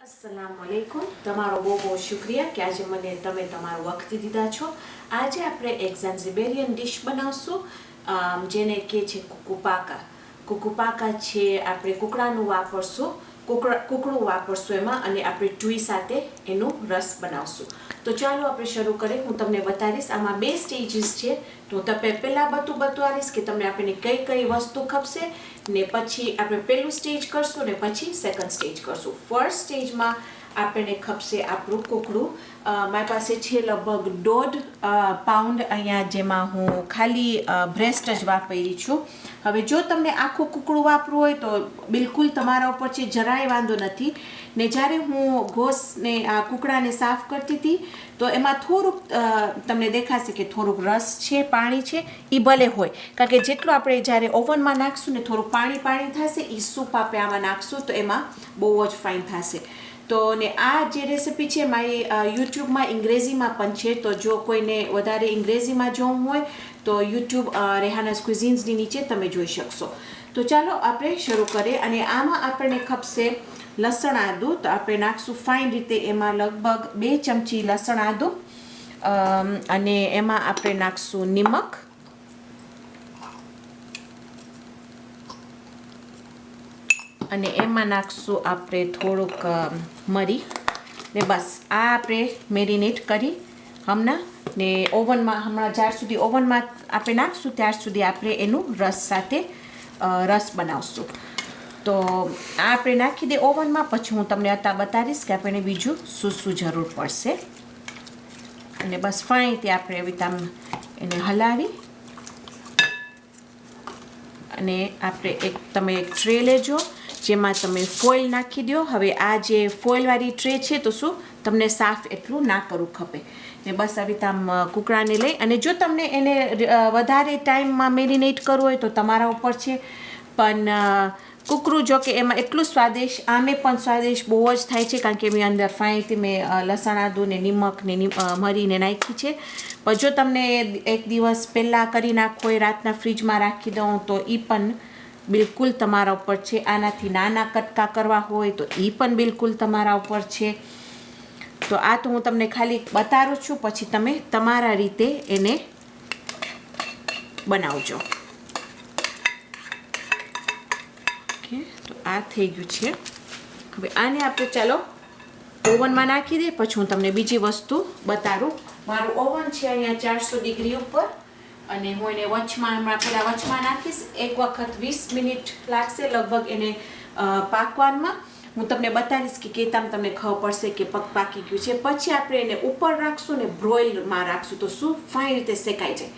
अस्सलामुअलैकुम તમારો બહુ બહુ શુક્રિયા કે આજે મને તમે તમારો વખત દીધા છો। આજે આપણે એક ઝાંઝીબારિયન ડિશ બનાવશું જેને કે છે કુકુપાકા। કુકુપાકા છે આપણે કુકડાનું વાપરશું, કુકડું વાપરશું એમાં, અને આપણે ટુઈ સાથે એનું રસ બનાવશું। તો ચાલો આપણે શરૂ કરીએ। હું તમને બતાવીશ આમાં બે સ્ટેજીસ છે, તો તમે પહેલાં બતાવીશ કે તમને આપણને કઈ કઈ વસ્તુ ખપશે, ને પછી આપણે પહેલું સ્ટેજ કરશું ને પછી સેકન્ડ સ્ટેજ કરશું। ફર્સ્ટ સ્ટેજમાં આપણને ખપશે આપણું કુકડું। મારી પાસે છે લગભગ 1.5 પાઉન્ડ અહીંયા, જેમાં હું ખાલી બ્રેસ્ટ જ વાપરી છું। હવે જો તમને આખું કુકડું વાપરવું હોય તો બિલકુલ તમારા ઉપર છે, જરાય વાંધો નથી। ને જ્યારે હું ગોશને આ કુકડાને સાફ કરતી હતી તો એમાં થોડુંક તમને દેખાશે કે થોડુંક રસ છે, પાણી છે, એ ભલે હોય, કારણ કે જેટલું આપણે જ્યારે ઓવનમાં નાખશું ને થોડુંક પાણી થશે, એ સૂપ આપણે આમાં નાખશું તો એમાં બહુ જ ફાઇન થશે। તો ને આ જે રેસીપી છે મારી યુટ્યુબમાં અંગ્રેજીમાં પણ છે, તો જો કોઈને વધારે અંગ્રેજીમાં જોવું હોય તો યુટ્યુબ રેહાનાઝ ક્વિઝિન્સની નીચે તમે જોઈ શકશો। તો ચાલો આપણે શરૂ કરીએ। અને આમાં આપણને ખપશે લસણ આદું, તો આપણે નાખશું ફાઇન રીતે એમાં લગભગ 2 ચમચી લસણ આદું, અને એમાં આપણે નાખશું નિમક, અને એમાં નાખશું આપણે થોડુંક મરી, ને બસ આ આપણે મેરિનેટ કરી હમણાં, ને ઓવનમાં હમણાં જ્યાર સુધી ઓવનમાં આપણે નાખશું ત્યાર સુધી આપણે એનું રસ સાથે રસ બનાવશું। તો આ આપણે નાખી દે ઓવનમાં, પછી હું તમને અત્યારે બતાવીશ કે આપણને બીજું શું જરૂર પડશે। અને બસ ફાઇન તે આપણે એવી રીતે એને હલાવી, અને આપણે તમે એક ટ્રે લેજો જેમાં તમે ફોઇલ નાખી દો। હવે આ જે ફોઇલવાળી ટ્રે છે તો શું તમને સાફ એટલું ના કરવું ખપે, ને બસ આવી રીતે આમ કુકડાને લઈ, અને જો તમને એને વધારે ટાઈમમાં મેરિનેટ કરવું હોય તો તમારા ઉપર છે, પણ કુકરું જો કે એમાં એટલું સ્વાદિષ્ટ, આમે પણ સ્વાદિષ્ટ બહુ જ થાય છે, કારણ કે એની અંદર ફાઇનથી મેં લસણ આદું ને નિમક ને મરીને નાખી છે। પણ જો તમને એક દિવસ પહેલાં કરી નાખવો હોય, રાતના ફ્રીજમાં રાખી દઉં તો એ પણ બિલકુલ તમારા ઉપર છે। આનાથી નાના કટકા કરવા હોય તો એ પણ બિલકુલ તમારા ઉપર છે। તો આ તો હું તમને ખાલી બતાવું છું, પછી તમે તમારા રીતે એને બનાવજો। ઓકે, તો આ થઈ ગયું છે। હવે આને આપણે ચાલો ઓવનમાં નાખી દઈએ, પછી હું તમને બીજી વસ્તુ બતાવું। મારું ઓવન છે અહીંયા 400 ડિગ્રી ઉપર, અને હું એને વચમાં નાખીશ। એક વખત 20 મિનિટ લાગશે લગભગ એને પાકવામાં। હું તમને બતાવીશ કે કેતામ તમને ખબર પડશે કે પાકી ગયું છે। પછી આપણે એને ઉપર રાખશું ને બ્રોઇલમાં રાખશું, તો શું ફાઇન રીતે શેકાઈ જાય।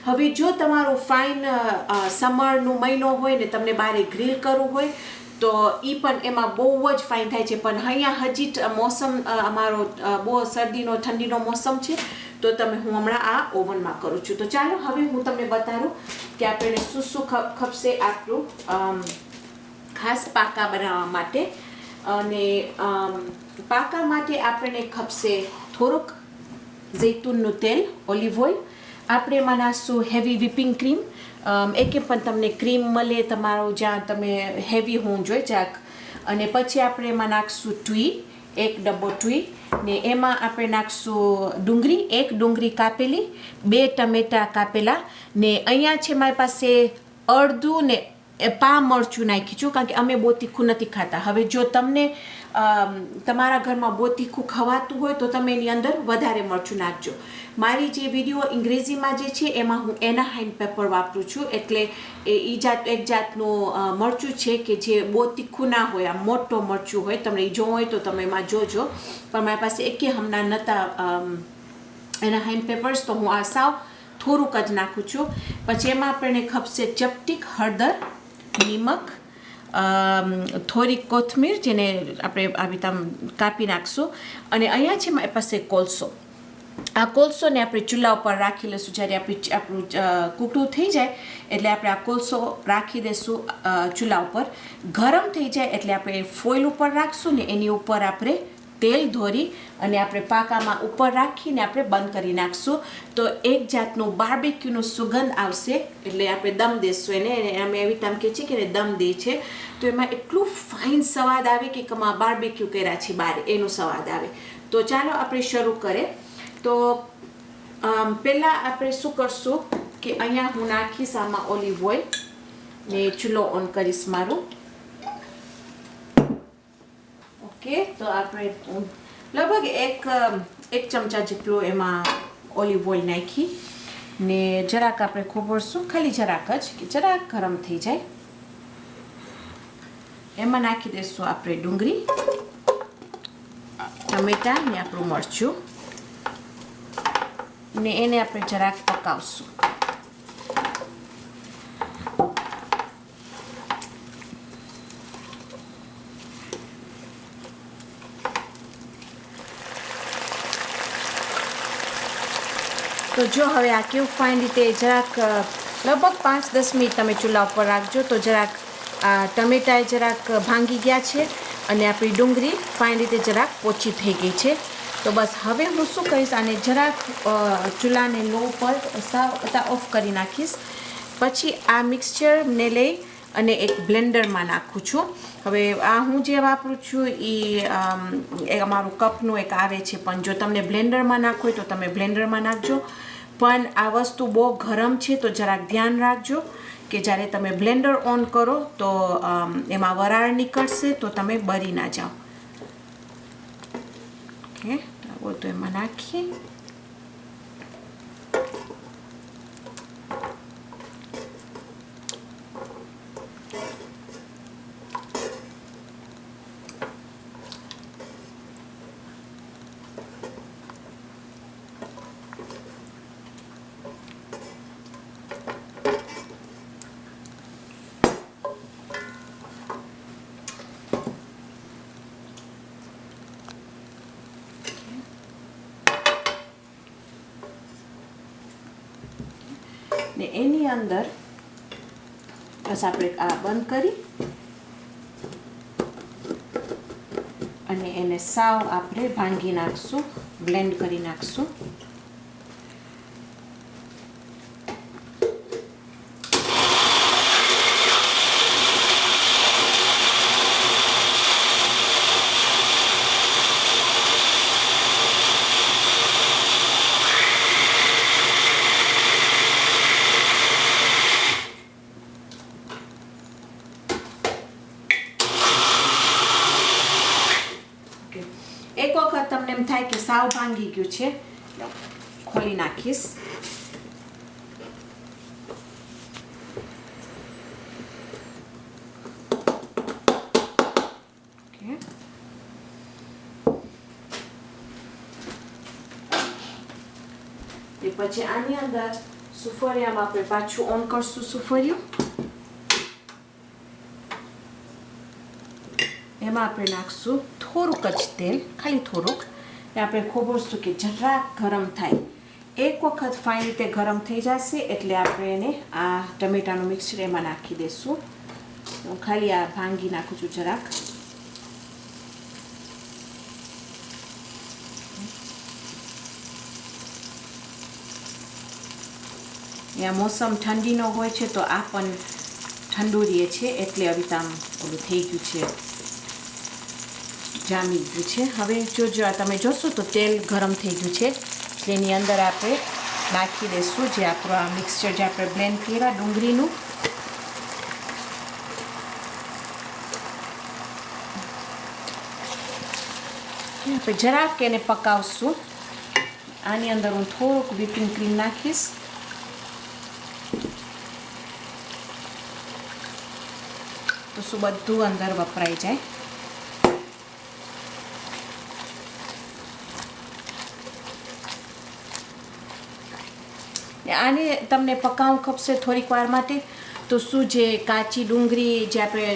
હવે જો તમારું ફાઇન સમરનું મહિનો હોય ને તમને બારે ગ્રીલ કરવું હોય તો એ પણ એમાં બહુ જ ફાઇન થાય છે, પણ અહીંયા હજી મોસમ અમારો બહુ શરદીનો ઠંડીનો મોસમ છે, તો હું હમણાં આ ઓવનમાં કરું છું। તો ચાલો હવે હું તમને બતાવું કે આપણને શું ખપશે આપણું ખાસ પાકા બનાવવા માટે। અને પાકા માટે આપણને ખપશે થોડુંક જૈતુનનું તેલ, ઓલિવ ઓઇલ, આપણે એમાં નાખશું હેવી વિપિંગ ક્રીમ, એકે પણ તમને ક્રીમ મળે તમારો જ્યાં તમે હેવી હોવું જોઈએ જાક, અને પછી આપણે એમાં નાખશું ટુઈ, 1 ડબ્બો ટુઈ, ને એમાં આપણે નાખશું ડુંગળી, 1 ડુંગળી કાપેલી, 2 ટમેટા કાપેલા, ને અહીંયા છે મારી પાસે અડધું ને પા મરચું નાખી છું, કારણ કે અમે બહુ તીખું નથી ખાતા। હવે જો તમને તમારા ઘરમાં બહુ તીખું ખવાતું હોય તો તમે એની અંદર વધારે મરચું નાખજો। મારી જે વિડીયો અંગ્રેજીમાં જે છે એમાં હું એનાહાઇમ પેપર વાપરું છું, એટલે એક જાતનું મરચું છે કે જે બહુ તીખું ના હોય, આ મોટો મરચું હોય, તમને એ જોવું હોય તો તમે એમાં જોજો, પણ મારી પાસે એકે હમણાં નહોતા એનાહાઇમ પેપર્સ, તો હું આ સાવ થોડુંક જ નાખું છું। પછી એમાં આપણને ખપશે ચપટીક હળદર, નિમક, થોડી કોથમીર જેને આપણે આવી રીતે કાપી નાખશું, અને અહીંયા છે મારી પાસે કોલસો। આ કોલસોને આપણે ચૂલા ઉપર રાખી લઈશું। જ્યારે આપણું કૂકડું થઈ જાય એટલે આપણે આ કોલસો રાખી દઈશું ચૂલા ઉપર, ગરમ થઈ જાય એટલે આપણે ફોઇલ ઉપર રાખશું ને એની ઉપર આપણે તેલ ધોરી અને આપણે પાકામાં ઉપર રાખીને આપણે બંધ કરી નાખશું તો એક જાતનું બાર્બેક્યુનો સુગંધ આવશે એટલે આપણે દમ દેશું એને અમે એવી રીતે કહે છે કે દમ દે છે તો એમાં એટલું ફાઇન સ્વાદ આવે કે કમા બાર્બેક્યુ કર્યા છે બહાર એનો સ્વાદ આવે તો ચાલો આપણે શરૂ કરીએ તો પહેલાં આપણે શું કરશું કે અહીંયા હું નાખીશ આમાં ઓલિવ ઓઇલ ને ચૂલો ઓન કરીશ મારું ઓકે તો આપણે લગભગ એક ચમચા જેટલું એમાં ઓલિવ ઓઇલ નાખી ને જરાક આપણે ખોબરશું ખાલી જરાક જ કે જરાક ગરમ થઈ જાય એમાં નાખી દઈશું આપણે ડુંગળી ટમેટા ને આપણું મરચું ને એને આપણે જરાક પકાવશું તો જો હવે આ કેવું ફાઇન રીતે જરાક લગભગ 5-10 મિનિટ તમે ચૂલા ઉપર રાખજો તો જરાક ટમેટા જરાક ભાંગી ગયા છે અને આપણી ડુંગળી ફાઇન રીતે જરાક પોચી થઈ ગઈ છે તો બસ હવે હું શું કરીશ આને જરાક ચૂલાને લો પર સાવ ઓફ કરી નાખીશ પછી આ મિક્સચરને લઈ અને એક બ્લેન્ડરમાં નાખું છું હવે આ હું જે વાપરું છું એ અમારું કપનું એક આવે છે પણ જો તમને બ્લેન્ડરમાં નાખવું હોય તો તમે બ્લેન્ડરમાં નાખજો પણ આ વસ્તુ બહુ ગરમ છે તો જરાક ધ્યાન રાખજો કે જ્યારે તમે બ્લેન્ડર ઓન કરો તો એમાં વરાળ નીકળશે તો તમે બળી ના જાઓ ઓકે તો એમાં નાખીએ ને એની અંદર બસ આપણે આ બંધ કરી અને એને સાવ આપણે ભાંગી નાખશું બ્લેન્ડ કરી નાખશું એક વખત તમને એમ થાય કે સાવ ભાંગી ગયું છે ખોલી નાખીશ તે પછી આની અંદર સુફરિયામાં આપણે પાછું ઓન કરશું સુફરિયું એમાં આપણે નાખશું થોડુંક જ તેલ ખાલી થોડુંક ને આપણે ખોબરશું કે જરાક ગરમ થાય એક વખત ફાઇન રીતે ગરમ થઈ જશે એટલે આપણે એને આ ટમેટાનું મિક્સચર એમાં નાખી દઈશું હું ખાલી આ ભાંગી નાખું છું જરાક અહીંયા મોસમ ઠંડીનો હોય છે તો આ પણ ઠંડુ રહે છે એટલે હવે આમ ઓલું થઈ ગયું છે જામી ગયું છે હવે જો તમે જોશો તો તેલ ગરમ થઈ ગયું છે તેની અંદર આપણે નાખી દઈશું જે આપણું આ મિક્સચર જે આપણે બ્લેન્ડ કર્યા ડુંગળીનું આપણે જરાક એને પકાવશું આની અંદર હું થોડુંક વ્હીપિંગ ક્રીમ નાખીશ તો શું બધું અંદર વપરાઈ જાય આને તમને પકાવવું ખપશે થોડીક વાર માટે તો શું જે કાચી ડુંગળી જે આપણે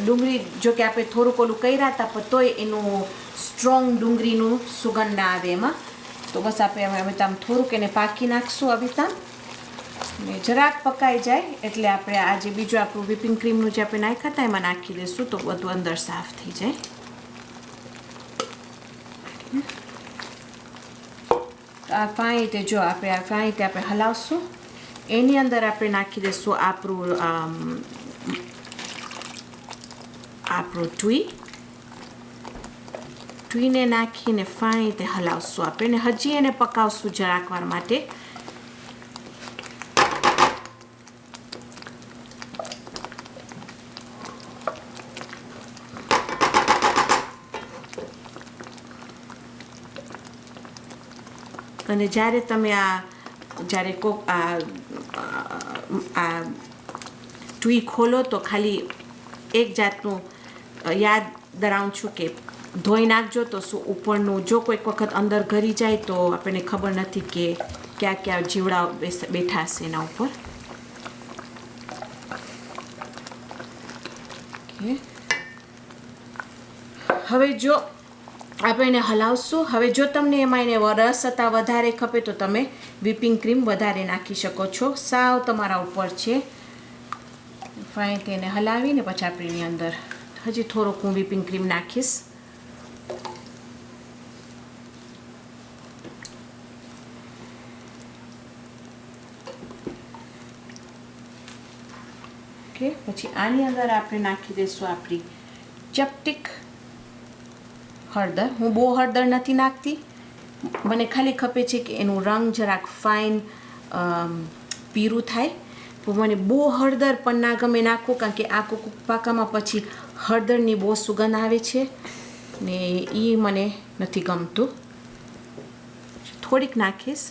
ડુંગળી જો કે આપણે થોડુંક ઓલું કર્યા હતા પણ તોય એનું સ્ટ્રોંગ ડુંગળીનું સુગંધ ના આવે એમાં તો બસ આપણે હવે આમ થોડુંક એને પાકી નાખશું હવે ને જરાક પકાઈ જાય એટલે આપણે આ જે બીજું આપણું વ્હીપિંગ ક્રીમનું જે આપણે નાખ્યા હતા એમાં નાખી દઈશું તો બધું અંદર સાફ થઈ જાય આ ફાઈ રીતે જો આપણે આ ફાઈ રીતે આપણે હલાવશું. એની અંદર આપણે નાખી દઈશું આપણું ટ્વીને નાખીને ફાઈ રીતે હલાવશું આપણે. હજી એને પકાવશું જરાક વાર માટે. અને જ્યારે તમે આ ટ્વી ખોલો તો ખાલી એક જાતનું યાદ દરાવું છું કે ધોઈ નાખજો તો શું ઉપરનું જો કોઈક વખત અંદર ઘરી જાય તો આપણને ખબર નથી કે ક્યાં ક્યાં જીવડા બેઠા હશે એના ઉપર. હવે જો આપણે એને હલાવશું. હવે જો તમને એમાં એને રસતા વધારે ખપે તો તમે વ્હીપિંગ ક્રીમ વધારે નાખી શકો છો. સાવ તમારા ઉપર છે. ફાઇન તેને હલાવીને પછી આપણે એની અંદર હજી થોડુંક હું વ્હીપિંગ ક્રીમ નાખીશ. ઓકે, પછી આની અંદર આપણે નાખી દઈશું આપણી ચપટીક હળદર. હું બહુ હળદર નથી નાખતી. મને ખાલી ખપે છે કે એનું રંગ જરાક ફાઇન પીરું થાય. તો મને બહુ હળદર પણ ના ગમે નાખવું, કારણ કે આ પાકામાં પછી હળદરની બહુ સુગંધ આવે છે ને એ મને નથી ગમતું. થોડીક નાખીશ.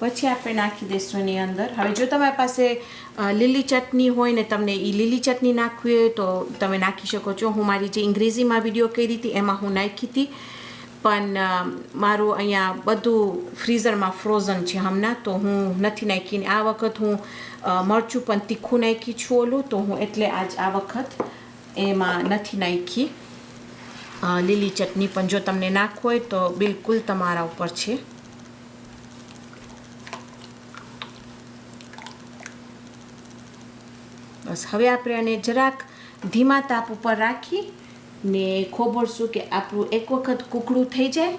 પછી આપણે નાખી દઈશું એની અંદર. હવે જો તમારી પાસે લીલી ચટણી હોય ને તમને એ લીલી ચટણી નાખવી હોય તો તમે નાખી શકો છો. હું મારી જે અંગ્રેજીમાં વિડીયો કરી હતી એમાં હું નાખી હતી, પણ મારું અહીંયા બધું ફ્રીઝરમાં ફ્રોઝન છે હમણાં, તો હું નથી નાખીને આ વખત હું મરચું પણ તીખું નાખી છું ઓલું, તો હું એટલે આ વખત એમાં નથી નાખી લીલી ચટણી. પણ જો તમને નાખવું હોય તો બિલકુલ તમારા ઉપર છે. બસ હવે આપણે આને જરાક ધીમા તાપ ઉપર રાખી ને ખોબરશું કે આપણું એક વખત કૂકડું થઈ જાય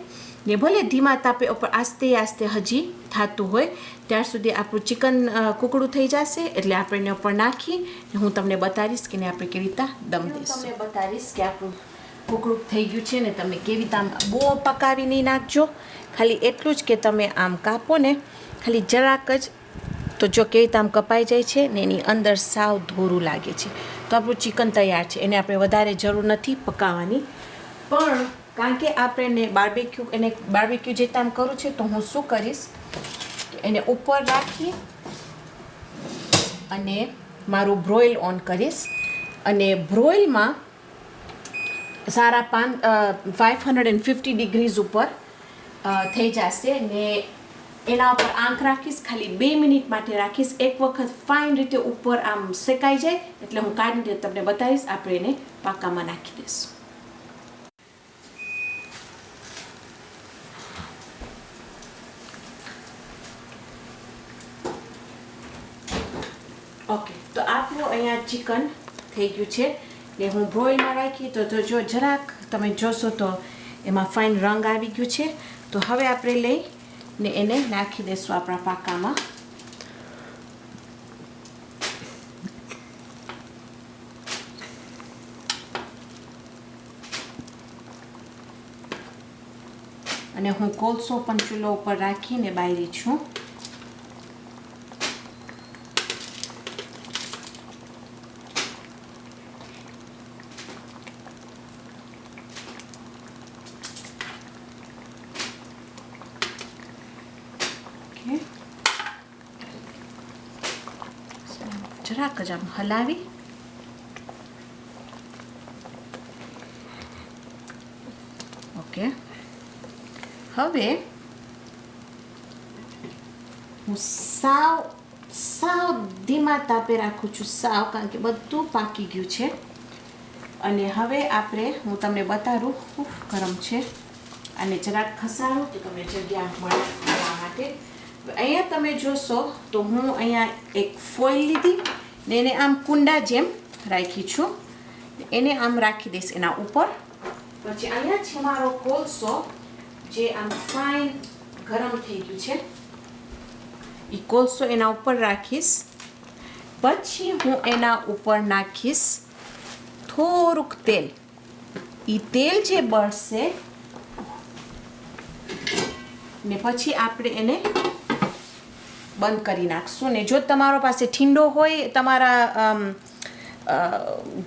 ને ભલે ધીમા તાપે ઉપર આસ્તે આસ્તે હજી થતું હોય ત્યાર સુધી આપણું ચિકન કૂકડું થઈ જશે. એટલે આપણે એને ઉપર નાખી હું તમને બતાવીશ કે આપણે કેવી રીતે દમ દઈશું. તમને બતાવીશ કે આપણું કૂકડું થઈ ગયું છે ને તમે કેવી રીતે આમ બહુ પકાવી નહીં નાખજો. ખાલી એટલું જ કે તમે આમ કાપો ને ખાલી જરાક જ, તો જો કેવી રીતે આમ કપાઈ જાય છે ને એની અંદર સાવ ધોરું લાગે છે તો આપણું ચિકન તૈયાર છે. એને આપણે વધારે જરૂર નથી પકાવવાની. પણ કારણ કે આપણે બાર્બેક્યુ જે આમ કરું છે તો હું શું કરીશ એને ઉપર રાખી અને મારું બ્રોઇલ ઓન કરીશ. અને બ્રોઇલમાં સારા 550 ડિગ્રીઝ ઉપર થઈ જશે ને એના ઉપર આંખ રાખીશ. ખાલી 2 મિનિટ માટે રાખીશ. એક વખત ફાઇન રીતે ઉપર આમ શેકાઈ જાય એટલે હું કાઢીને તમને બતાવીશ. આપણે એને પાકામાં નાખી દઈશું. ઓકે, તો આપણું અહીંયા ચિકન થઈ ગયું છે ને હું બ્રોઇલમાં રાખી તો જો જરાક તમે જોશો તો એમાં ફાઇન રંગ આવી ગયું છે. તો હવે આપણે લઈ ને એને નાખી દઈશું આપણા પાકામાં. અને હું કોલસો પણ ચૂલો ઉપર રાખીને બાયરી છું. જરાક જ આમ હલાવી ઓકે. હવે હું સાવ ધીમા તાપે રાખું છું સાવ, કારણ કે બધું પાકી ગયું છે. અને હવે હું તમને બતાવું ગરમ છે અને જરાક ખસાડું તો તમને જગ્યા મળે ખાવા માટે. અહીંયા તમે જોશો તો હું અહીંયા એક ફોઇલ લીધી ને એને આમ કુંડા જેમ રાખી છું. એને આમ રાખી દઈશ એના ઉપર. પછી અહીંયા છે મારો કોલસો જે આમ ફાઇન ગરમ થઈ ગયું છે. એ કોલસો એના ઉપર રાખીશ. પછી હું એના ઉપર નાખીશ થોડુંક તેલ. એ તેલ જે બળશે ને પછી આપણે એને બંધ કરી નાખશું. ને જો તમારો પાસે ઠીંડો હોય તમારા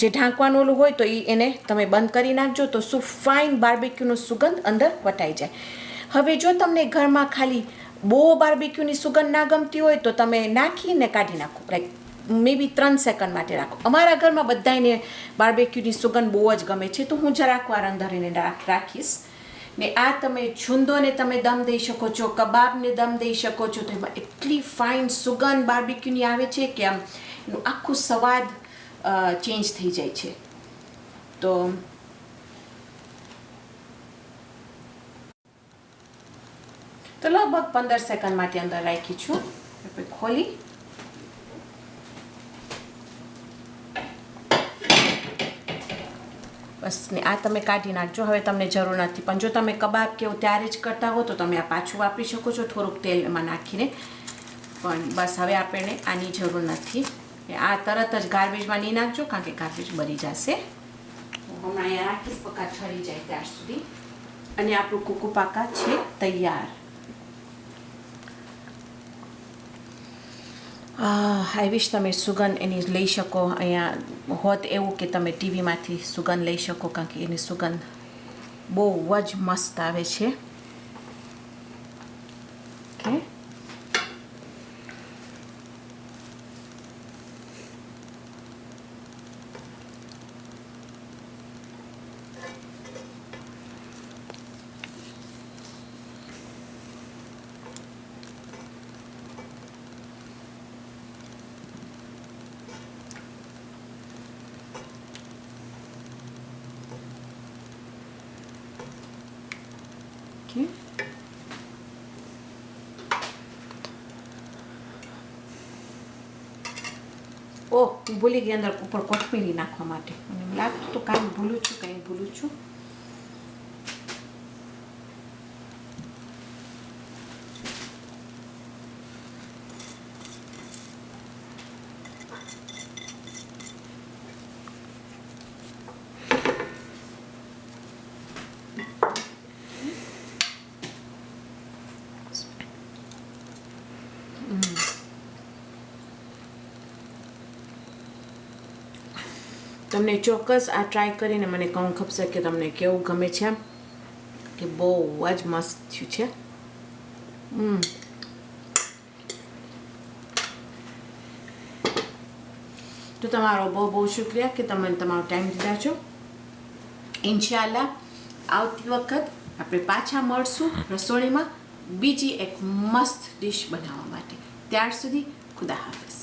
જે ઢાંકવાનું ઓલું હોય તો એને તમે બંધ કરી નાખજો તો શું ફાઇન બાર્બીક્યુનો સુગંધ અંદર વટાઈ જાય. હવે જો તમને ઘરમાં ખાલી બહુ બાર્બીક્યુની સુગંધ ના ગમતી હોય તો તમે નાખીને કાઢી નાખો. લાઈક મે બી 3 સેકન્ડ માટે રાખો. અમારા ઘરમાં બધાને બાર્બીક્યુની સુગંધ બહુ જ ગમે છે તો હું જરાક વાર અંદર એને રાખીશ. ને આ તમે છુંદોને તમે દમ દઈ શકો છો, કબાબને દમ દઈ શકો છો. તો એમાં એટલી ફાઇન સુગંધ બાર્બીક્યુની આવે છે કે આમ એનું આખું સ્વાદ ચેન્જ થઈ જાય છે. તો લગભગ 15 સેકન્ડ માટે અંદર રાખી છું. આપણે ખોલી બસ ને આ તમે કાઢી નાખજો. હવે તમને જરૂર નથી. પણ જો તમે કબાબ કે એવું ત્યારે જ કરતા હો તો તમે આ પાછું વાપરી શકો છો થોડુંક તેલ એમાં નાખીને. પણ બસ હવે આપણને આની જરૂર નથી. આ તરત જ ગાર્બેજમાં નહીં નાખજો કારણ કે ગાર્બેજ બળી જશે. હમણાં અહીંયા રાખીશ પકા ઠરી જાય ત્યાર સુધી. અને આપણું કુકુપાકા છે તૈયાર. આઈ વિશ તમે સુગંધ એની લઈ શકો. અહીંયા હોત એવું કે તમે ટીવીમાંથી સુગંધ લઈ શકો કારણ કે એની સુગંધ બહુ જ મસ્ત આવે છે. Okay Okay. ઓહ હું ભૂલી ગઈ અંદર ઉપર કોથમીરી નાખવા માટે. મને એમ લાગતું તો કાંઈ ભૂલું છું. તમને ચોક્કસ આ ટ્રાય કરીને મને કહું ખપશે કે તમને કેવું ગમે છે. કે બહુ જ મસ્ત થયું છે. તો તમારો બહુ શુક્રિયા કે તમે તમારો ટાઈમ દીધા છો. ઇન્શાલ્લાહ આવતી વખત આપણે પાછા મળશું રસોઈમાં બીજી એક મસ્ત ડિશ બનાવવા માટે. ત્યાર સુધી ખુદા હાફિઝ.